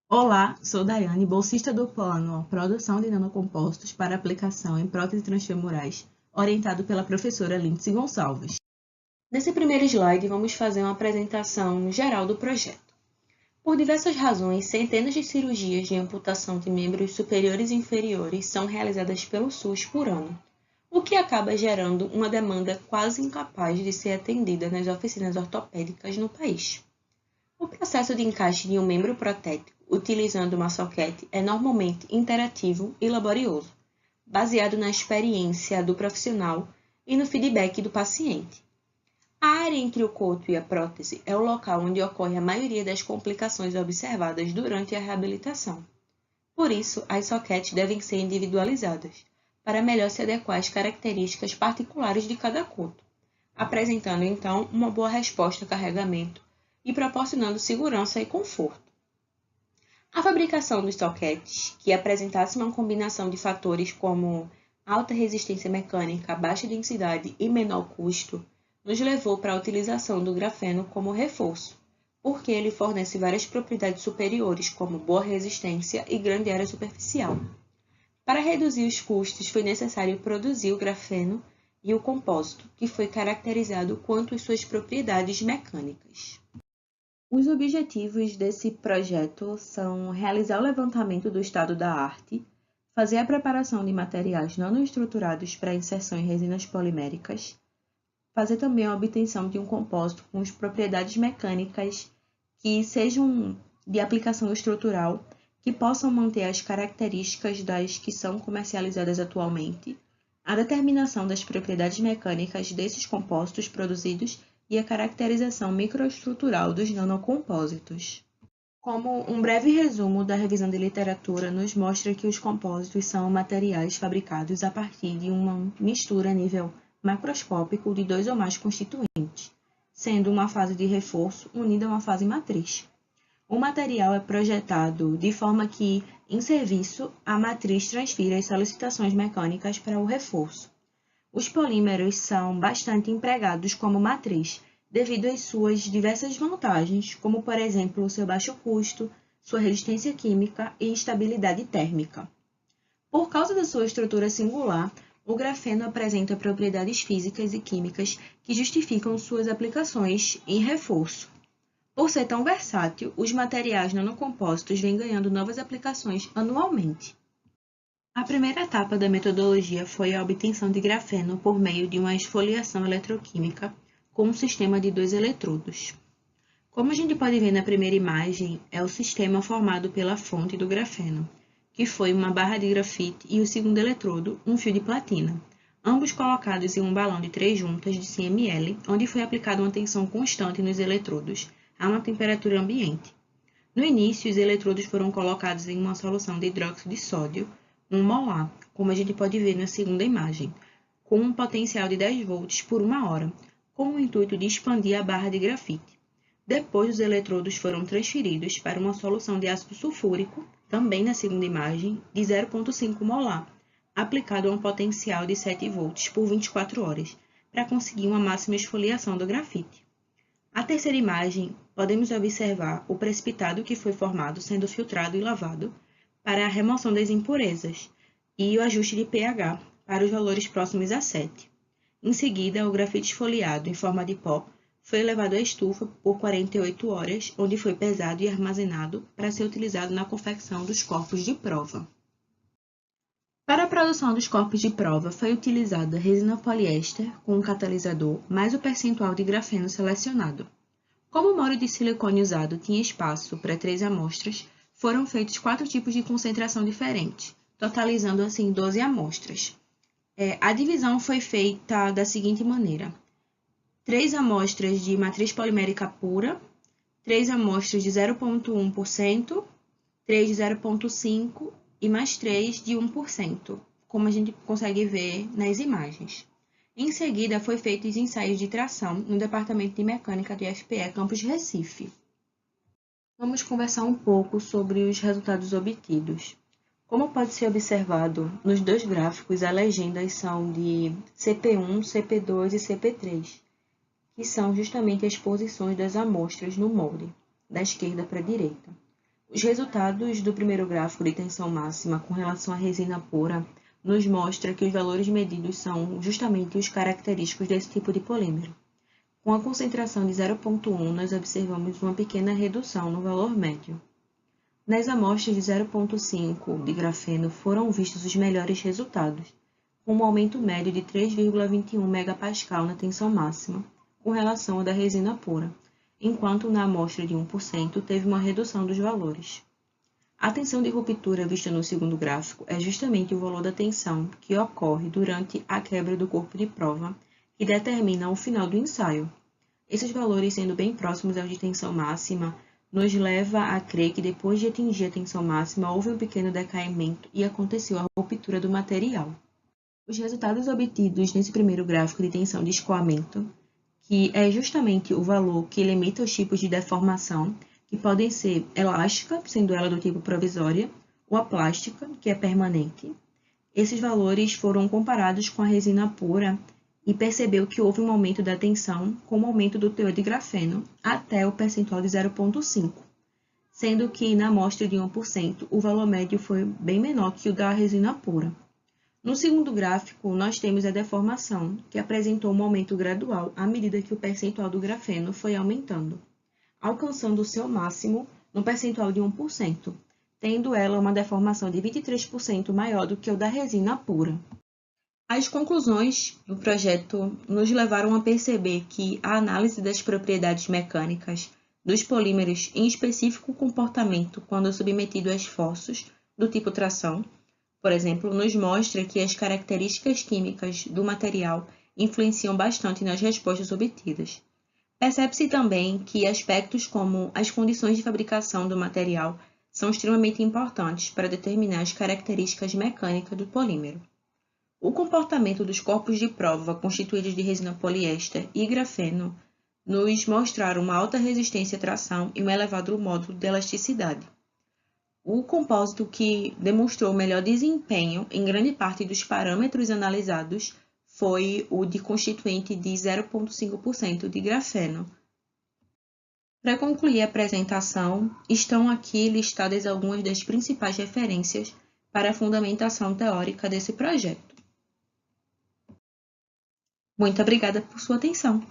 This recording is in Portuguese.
Olá, sou Daiane, bolsista do Plano Produção de Nanocompostos para Aplicação em Próteses Transfemorais, orientado pela professora Lindsay Gonçalves. Nesse primeiro slide, vamos fazer uma apresentação geral do projeto. Por diversas razões, centenas de cirurgias de amputação de membros superiores e inferiores são realizadas pelo SUS por ano, o que acaba gerando uma demanda quase incapaz de ser atendida nas oficinas ortopédicas no país. O processo de encaixe de um membro protético utilizando uma soquete é normalmente interativo e laborioso, baseado na experiência do profissional e no feedback do paciente. A área entre o coto e a prótese é o local onde ocorre a maioria das complicações observadas durante a reabilitação. Por isso, as soquetes devem ser individualizadas, para melhor se adequar às características particulares de cada coto, apresentando então uma boa resposta a carregamento e proporcionando segurança e conforto. A fabricação dos soquetes, que apresentasse uma combinação de fatores como alta resistência mecânica, baixa densidade e menor custo, nos levou para a utilização do grafeno como reforço, porque ele fornece várias propriedades superiores, como boa resistência e grande área superficial. Para reduzir os custos, foi necessário produzir o grafeno e o compósito, que foi caracterizado quanto às suas propriedades mecânicas. Os objetivos desse projeto são realizar o levantamento do estado da arte, fazer a preparação de materiais nanoestruturados para inserção em resinas poliméricas, fazer também a obtenção de um compósito com as propriedades mecânicas que sejam de aplicação estrutural, que possam manter as características das que são comercializadas atualmente, a determinação das propriedades mecânicas desses compostos produzidos e a caracterização microestrutural dos nanocompósitos. Como um breve resumo da revisão de literatura nos mostra que os compósitos são materiais fabricados a partir de uma mistura a nível macroscópico de dois ou mais constituintes, sendo uma fase de reforço unida a uma fase matriz. O material é projetado de forma que, em serviço, a matriz transfira as solicitações mecânicas para o reforço. Os polímeros são bastante empregados como matriz, devido às suas diversas vantagens, como, por exemplo, o seu baixo custo, sua resistência química e estabilidade térmica. Por causa da sua estrutura singular, o grafeno apresenta propriedades físicas e químicas que justificam suas aplicações em reforço. Por ser tão versátil, os materiais nanocompósitos vêm ganhando novas aplicações anualmente. A primeira etapa da metodologia foi a obtenção de grafeno por meio de uma esfoliação eletroquímica com um sistema de 2 eletrodos. Como a gente pode ver na primeira imagem, é o sistema formado pela fonte do grafeno, que foi uma barra de grafite, e o segundo eletrodo, um fio de platina, ambos colocados em um balão de 3 juntas de 100 ml, onde foi aplicada uma tensão constante nos eletrodos, a uma temperatura ambiente. No início, os eletrodos foram colocados em uma solução de hidróxido de sódio, 1 molar, como a gente pode ver na segunda imagem, com um potencial de 10 volts por 1 hora, com o intuito de expandir a barra de grafite. Depois, os eletrodos foram transferidos para uma solução de ácido sulfúrico, também na segunda imagem, de 0,5 molar, aplicado a um potencial de 7 volts por 24 horas, para conseguir uma máxima esfoliação do grafite. A terceira imagem, podemos observar o precipitado que foi formado sendo filtrado e lavado para a remoção das impurezas e o ajuste de pH para os valores próximos a 7. Em seguida, o grafite esfoliado em forma de pó foi levado à estufa por 48 horas, onde foi pesado e armazenado para ser utilizado na confecção dos corpos de prova. Para a produção dos corpos de prova, foi utilizada resina poliéster com um catalisador mais o percentual de grafeno selecionado. Como o molde de silicone usado tinha espaço para 3 amostras, foram feitos 4 tipos de concentração diferentes, totalizando assim 12 amostras. A divisão foi feita da seguinte maneira: 3 amostras de matriz polimérica pura, 3 amostras de 0,1%, 3 de 0,5% e mais 3 de 1%, como a gente consegue ver nas imagens. Em seguida, foi feitos ensaios de tração no Departamento de Mecânica do IFPE Campus Recife. Vamos conversar um pouco sobre os resultados obtidos. Como pode ser observado, nos 2 gráficos as legendas são de CP1, CP2 e CP3, que são justamente as posições das amostras no molde, da esquerda para a direita. Os resultados do primeiro gráfico de tensão máxima com relação à resina pura nos mostra que os valores medidos são justamente os característicos desse tipo de polímero. Com a concentração de 0,1, nós observamos uma pequena redução no valor médio. Nas amostras de 0,5 de grafeno foram vistos os melhores resultados, com um aumento médio de 3,21 MPa na tensão máxima, com relação à da resina pura, enquanto na amostra de 1% teve uma redução dos valores. A tensão de ruptura vista no segundo gráfico é justamente o valor da tensão que ocorre durante a quebra do corpo de prova, que determina o final do ensaio. Esses valores, sendo bem próximos aos de tensão máxima, nos leva a crer que depois de atingir a tensão máxima houve um pequeno decaimento e aconteceu a ruptura do material. Os resultados obtidos nesse primeiro gráfico de tensão de escoamento, que é justamente o valor que limita os tipos de deformação, que podem ser elástica, sendo ela do tipo provisória, ou a plástica, que é permanente. Esses valores foram comparados com a resina pura e percebeu que houve um aumento da tensão com o aumento do teor de grafeno até o percentual de 0,5, sendo que na amostra de 1% o valor médio foi bem menor que o da resina pura. No segundo gráfico, nós temos a deformação, que apresentou um aumento gradual à medida que o percentual do grafeno foi aumentando, alcançando o seu máximo no percentual de 1%, tendo ela uma deformação de 23% maior do que o da resina pura. As conclusões do projeto nos levaram a perceber que a análise das propriedades mecânicas dos polímeros, em específico o comportamento quando submetido a esforços do tipo tração, por exemplo, nos mostra que as características químicas do material influenciam bastante nas respostas obtidas. Percebe-se também que aspectos como as condições de fabricação do material são extremamente importantes para determinar as características mecânicas do polímero. O comportamento dos corpos de prova constituídos de resina poliéster e grafeno nos mostraram uma alta resistência à tração e um elevado módulo de elasticidade. O compósito que demonstrou melhor desempenho em grande parte dos parâmetros analisados foi o de constituinte de 0,5% de grafeno. Para concluir a apresentação, estão aqui listadas algumas das principais referências para a fundamentação teórica desse projeto. Muito obrigada por sua atenção.